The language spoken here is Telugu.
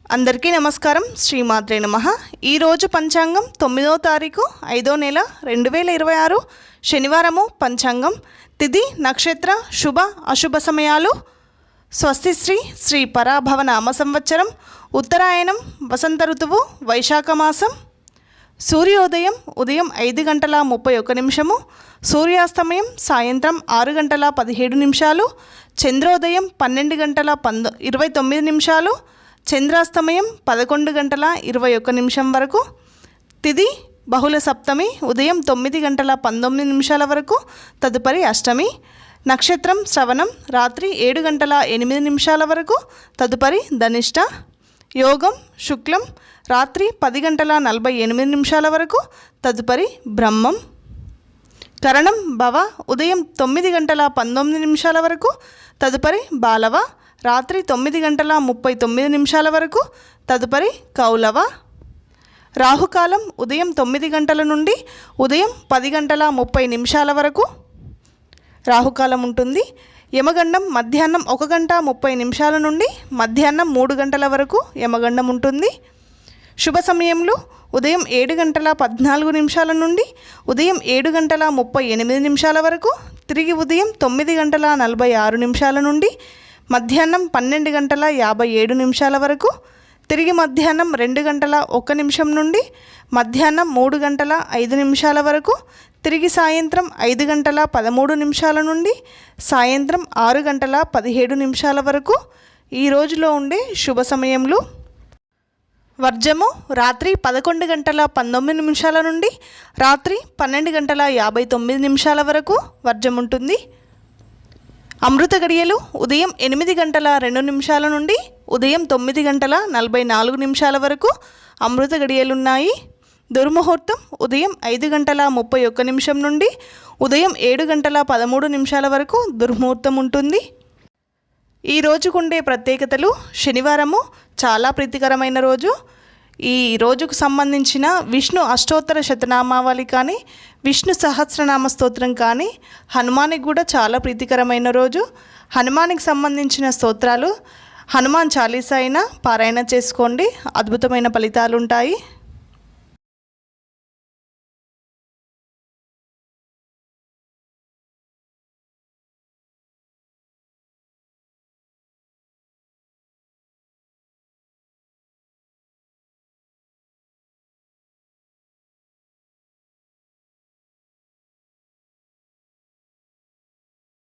అందరికీ నమస్కారం. శ్రీమాత్రే నమః. ఈరోజు పంచాంగం 9వ తారీఖు 5వ నెల 2026 శనివారము. పంచాంగం తిథి నక్షత్ర శుభ అశుభ సమయాలు. స్వస్తిశ్రీ శ్రీ పరాభవ నామ సంవత్సరం ఉత్తరాయణం వసంత ఋతువు వైశాఖ మాసం. సూర్యోదయం ఉదయం 5 గంటల 31 నిమిషము, సూర్యాస్తమయం సాయంత్రం 6 గంటల 17 నిమిషాలు, చంద్రోదయం 12 గంటల 29 నిమిషాలు, చంద్రాస్తమయం 11 గంటల 21 నిమిషం వరకు. తిథి బహుళ సప్తమి ఉదయం 9 గంటల 19 నిమిషాల వరకు, తదుపరి అష్టమి. నక్షత్రం శ్రవణం రాత్రి 7 గంటల 8 నిమిషాల వరకు, తదుపరి ధనిష్ట. యోగం శుక్లం రాత్రి 10 గంటల 48 నిమిషాల వరకు, తదుపరి బ్రహ్మం. కరణం భవ ఉదయం 9 గంటల 19 నిమిషాల వరకు, తదుపరి బాలవ రాత్రి 9 గంటల 39 నిమిషాల వరకు, తదుపరి కౌలవ. రాహుకాలం ఉదయం 9 గంటల నుండి ఉదయం 10 గంటల 30 నిమిషాల వరకు రాహుకాలం ఉంటుంది. యమగండం మధ్యాహ్నం 1 గంట 30 నిమిషాల నుండి మధ్యాహ్నం 3 గంటల వరకు యమగండం ఉంటుంది. శుభ సమయంలో ఉదయం 7 గంటల 14 నిమిషాల నుండి ఉదయం 7 గంటల 38 నిమిషాల వరకు, తిరిగి ఉదయం 9 గంటల 46 నిమిషాల నుండి మధ్యాహ్నం 12 గంటల 57 నిమిషాల వరకు, తిరిగి మధ్యాహ్నం 2 గంటల 1 నిమిషం నుండి మధ్యాహ్నం 3 గంటల 5 నిమిషాల వరకు, తిరిగి సాయంత్రం 5 గంటల 13 నిమిషాల నుండి సాయంత్రం 6 గంటల 17 నిమిషాల వరకు. ఈ రోజులో ఉండే శుభ సమయములు: వర్జము రాత్రి 11 గంటల 19 నిమిషాల నుండి రాత్రి 12 గంటల 59 నిమిషాల వరకు వర్జం ఉంటుంది. అమృత గడియలు ఉదయం 8 గంటల 2 నిమిషాల నుండి ఉదయం 9 గంటల 44 నిమిషాల వరకు అమృత గడియలున్నాయి. దుర్ముహూర్తం ఉదయం 5 గంటల 31 నిమిషం నుండి ఉదయం 7 గంటల 13 నిమిషాల వరకు దుర్ముహూర్తం ఉంటుంది. ఈ రోజుకుండే ప్రత్యేకతలు: శనివారము చాలా ప్రీతికరమైన రోజు. ఈ రోజుకు సంబంధించిన విష్ణు అష్టోత్తర శతనామావళి కానీ, విష్ణు సహస్రనామ స్తోత్రం కానీ, హనుమానికి కూడా చాలా ప్రీతికరమైన రోజు. హనుమానికి సంబంధించిన స్తోత్రాలు హనుమాన్ చాలీసా అయినా పారాయణ చేసుకోండి, అద్భుతమైన ఫలితాలు ఉంటాయి.